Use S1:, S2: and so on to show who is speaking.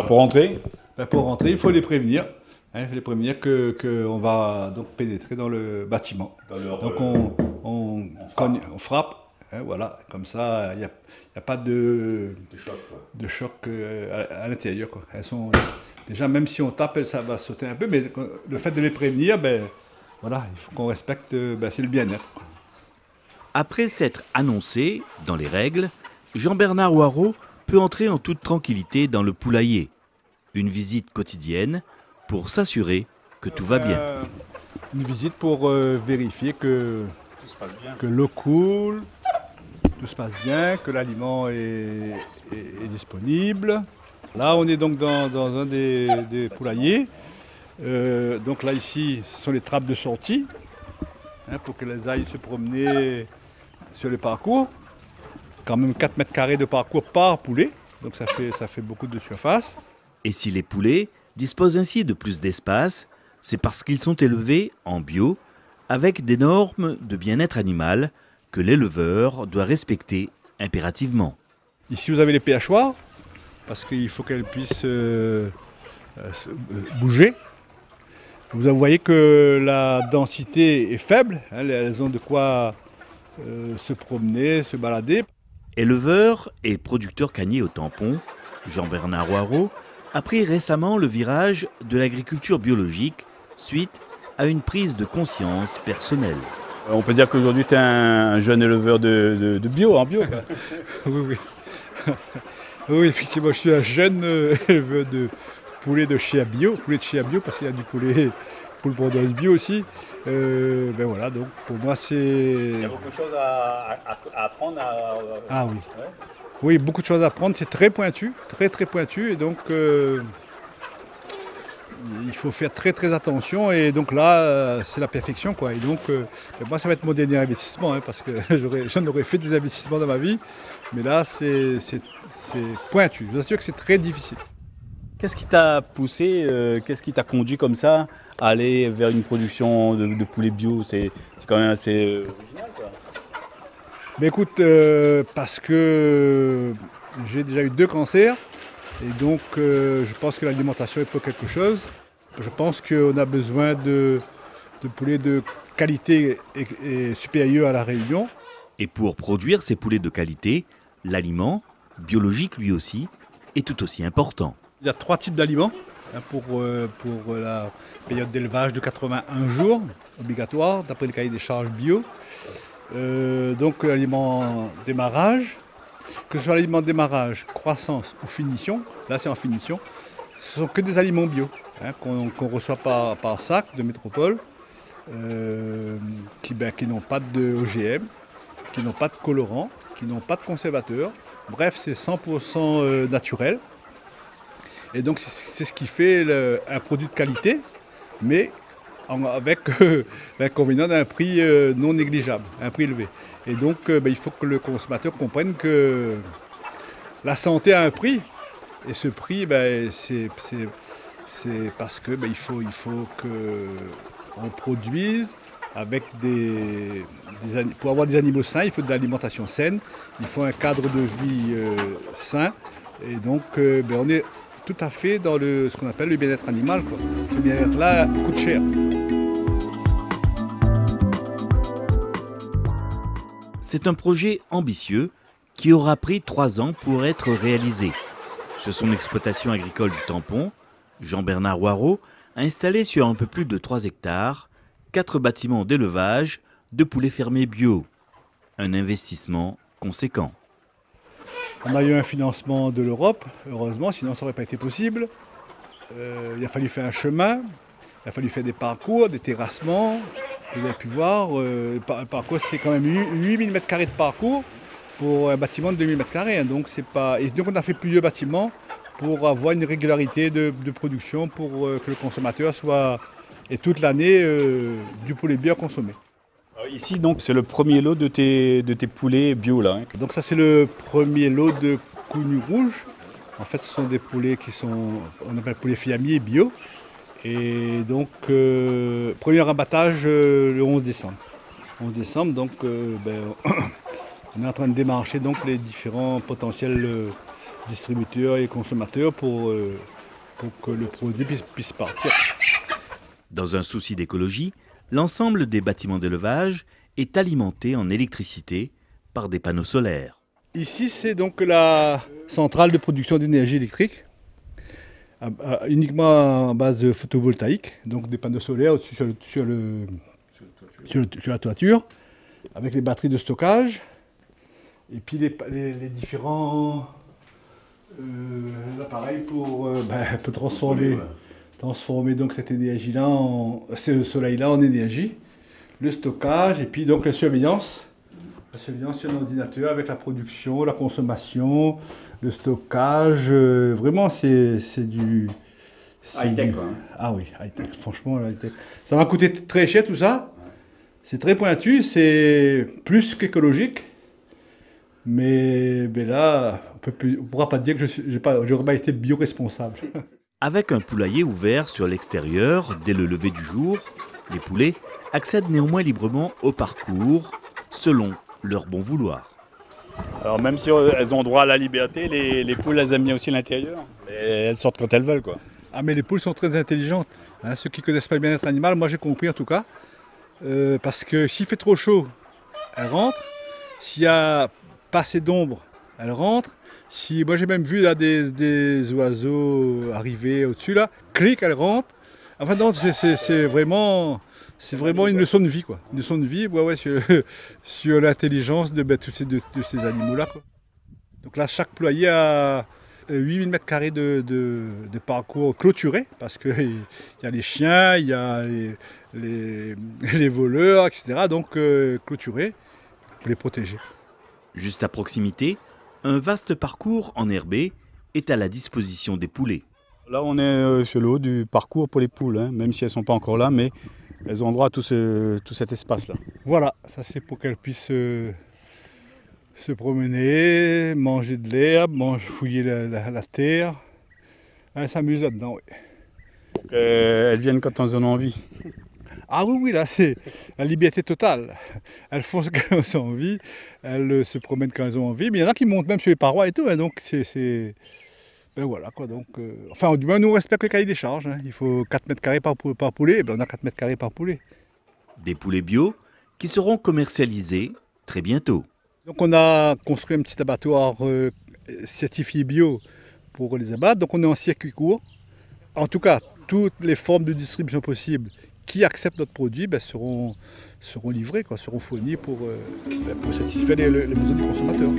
S1: pour rentrer?
S2: Pour rentrer, il faut les prévenir. Il faut les prévenir qu'on va donc pénétrer dans le bâtiment. Donc on cogne, on frappe, voilà, comme ça, il n'y a pas de choc à l'intérieur, quoi. Elles sont, déjà, même si on tape, ça va sauter un peu, mais le fait de les prévenir, voilà, il faut qu'on respecte, c'est le bien-être.
S3: Après s'être annoncé dans les règles, Jean-Bernard Hoireau peut entrer en toute tranquillité dans le poulailler. Une visite quotidienne pour s'assurer que tout va bien.
S2: Une visite pour vérifier que l'eau coule, tout se passe bien, que l'aliment est disponible. Là, on est donc dans un des poulaillers. Donc là, ici, ce sont les trappes de sortie, pour qu'elles aillent se promener sur le parcours. Quand même 4 mètres carrés de parcours par poulet, donc ça fait beaucoup de surface.
S3: Et si les poulets disposent ainsi de plus d'espace, c'est parce qu'ils sont élevés en bio, avec des normes de bien-être animal que l'éleveur doit respecter impérativement.
S2: Ici, vous avez les perchoirs, parce qu'il faut qu'elles puissent bouger. Vous voyez que la densité est faible, elles ont de quoi se promener, se balader.
S3: Éleveur et producteur canier au tampon, Jean-Bernard Hoireau a pris récemment le virage de l'agriculture biologique suite à une prise de conscience personnelle.
S1: On peut dire qu'aujourd'hui tu es un jeune éleveur de bio, en bio.
S2: Oui. Oui, effectivement, je suis un jeune éleveur de poulet de chez bio, parce qu'il y a du poulet pondeuse bio aussi. Voilà, donc pour moi c'est...
S1: Il y a beaucoup de choses à apprendre.
S2: Ah oui. Ouais. Oui, beaucoup de choses à apprendre, c'est très pointu, très pointu, et donc il faut faire très attention, et donc là c'est la perfection, quoi. Et donc moi ça va être mon dernier investissement, parce que j'en aurais fait des investissements dans ma vie, mais là c'est pointu. Je vous assure que c'est très difficile.
S1: Qu'est-ce qui t'a poussé, qu'est-ce qui t'a conduit comme ça à aller vers une production de poulet bio? C'est quand même assez original, quoi.
S2: Mais écoute, parce que j'ai déjà eu 2 cancers, et donc je pense que l'alimentation est pour quelque chose. Je pense qu'on a besoin de poulets de qualité et supérieure à la Réunion.
S3: Et pour produire ces poulets de qualité, l'aliment, biologique lui aussi, est tout aussi important.
S2: Il y a 3 types d'aliments pour la période d'élevage de 81 jours, obligatoire, d'après le cahier des charges bio. Donc l'aliment démarrage, que ce soit l'aliment démarrage, croissance ou finition, là c'est en finition, ce sont que des aliments bio qu'on reçoit par sac de métropole, qui n'ont pas de OGM, qui n'ont pas de colorant, qui n'ont pas de conservateur. Bref, c'est 100% naturel. Et donc c'est ce qui fait un produit de qualité, mais avec l'inconvénient d'un prix non négligeable, un prix élevé. Et donc il faut que le consommateur comprenne que la santé a un prix. Et ce prix, c'est parce que il faut qu'on produise avec pour avoir des animaux sains, il faut de l'alimentation saine, il faut un cadre de vie sain. Et donc on est tout à fait dans ce qu'on appelle le bien-être animal, quoi. Ce bien-être-là coûte cher.
S3: C'est un projet ambitieux qui aura pris 3 ans pour être réalisé. Sur son exploitation agricole du Tampon, Jean-Bernard Hoireau a installé sur un peu plus de 3 hectares 4 bâtiments d'élevage de poulets fermés bio. Un investissement conséquent.
S2: On a eu un financement de l'Europe, heureusement, sinon ça n'aurait pas été possible. Il a fallu faire un chemin, il a fallu faire des parcours, des terrassements. Vous avez pu voir, le parcours c'est quand même 8000 m² de parcours pour un bâtiment de 2000 m². Donc c'est pas... Et donc on a fait plusieurs bâtiments pour avoir une régularité de production, pour que le consommateur ait toute l'année du poulet bien consommé.
S1: Ici, donc, c'est le premier lot de tes poulets bio, là.
S2: Donc ça, c'est le premier lot de cougnes rouges. En fait, ce sont des poulets on appelle poulets fermiers bio. Et donc, premier abattage le 11 décembre. 11 décembre, donc, on est en train de démarcher donc, les différents potentiels distributeurs et consommateurs pour pour que le produit puisse partir.
S3: Dans un souci d'écologie, l'ensemble des bâtiments d'élevage est alimenté en électricité par des panneaux solaires.
S2: Ici, c'est donc la centrale de production d'énergie électrique, uniquement à base de photovoltaïque, donc des panneaux solaires au-dessus sur la toiture, avec les batteries de stockage, et puis les différents appareils pour transformer donc cette énergie-là, ce soleil-là en énergie, le stockage, et puis donc la surveillance sur l'ordinateur avec la production, la consommation, le stockage. Vraiment, c'est du...
S1: High-tech, quoi.
S2: Ah oui, high-tech, franchement, high-tech. Ça m'a coûté très cher tout ça. C'est très pointu, c'est plus qu'écologique. Mais là, on ne pourra pas dire que je n'aurais pas été bio-responsable.
S3: Avec un poulailler ouvert sur l'extérieur dès le lever du jour, les poulets accèdent néanmoins librement au parcours, selon leur bon vouloir.
S1: Alors même si elles ont droit à la liberté, les poules, elles aiment bien aussi l'intérieur. Et elles sortent quand elles veulent, quoi.
S2: Ah, mais les poules sont très intelligentes. Hein, ceux qui ne connaissent pas le bien-être animal, moi j'ai compris en tout cas. Parce que s'il fait trop chaud, elles rentrent. S'il n'y a pas assez d'ombre, elles rentrent. Moi j'ai même vu là des oiseaux arriver au-dessus là, clic, elles rentrent. Enfin non, c'est vraiment une leçon de vie, quoi. Une leçon de vie, sur l'intelligence de ces animaux-là, quoi. Donc là, chaque poulailler a 8000 m² de parcours clôturé, parce qu'il y a les chiens, il y a les voleurs, etc. Donc clôturés pour les protéger.
S3: Juste à proximité, un vaste parcours enherbé est à la disposition des poulets.
S1: Là, on est sur le haut du parcours pour les poules, hein, même si elles ne sont pas encore là, mais elles ont droit à tout cet espace-là.
S2: Voilà, ça c'est pour qu'elles puissent se promener, manger de l'herbe, fouiller la terre. Elles s'amusent là-dedans, oui.
S1: Donc, elles viennent quand elles en ont envie.
S2: Ah oui, là c'est la liberté totale. Elles font ce qu'elles ont envie, elles se promènent quand elles ont envie, mais il y en a qui montent même sur les parois et tout, hein, donc c'est... Ben voilà quoi, donc... Enfin, du moins nous on respecte le cahier des charges, hein. Il faut 4 m² par poulet, et ben on a 4 m² par poulet.
S3: Des poulets bio qui seront commercialisés très bientôt.
S2: Donc on a construit un petit abattoir certifié bio pour les abattre, donc on est en circuit court. En tout cas, toutes les formes de distribution possibles qui acceptent notre produit seront livrées, seront fournies pour satisfaire les besoins du consommateur.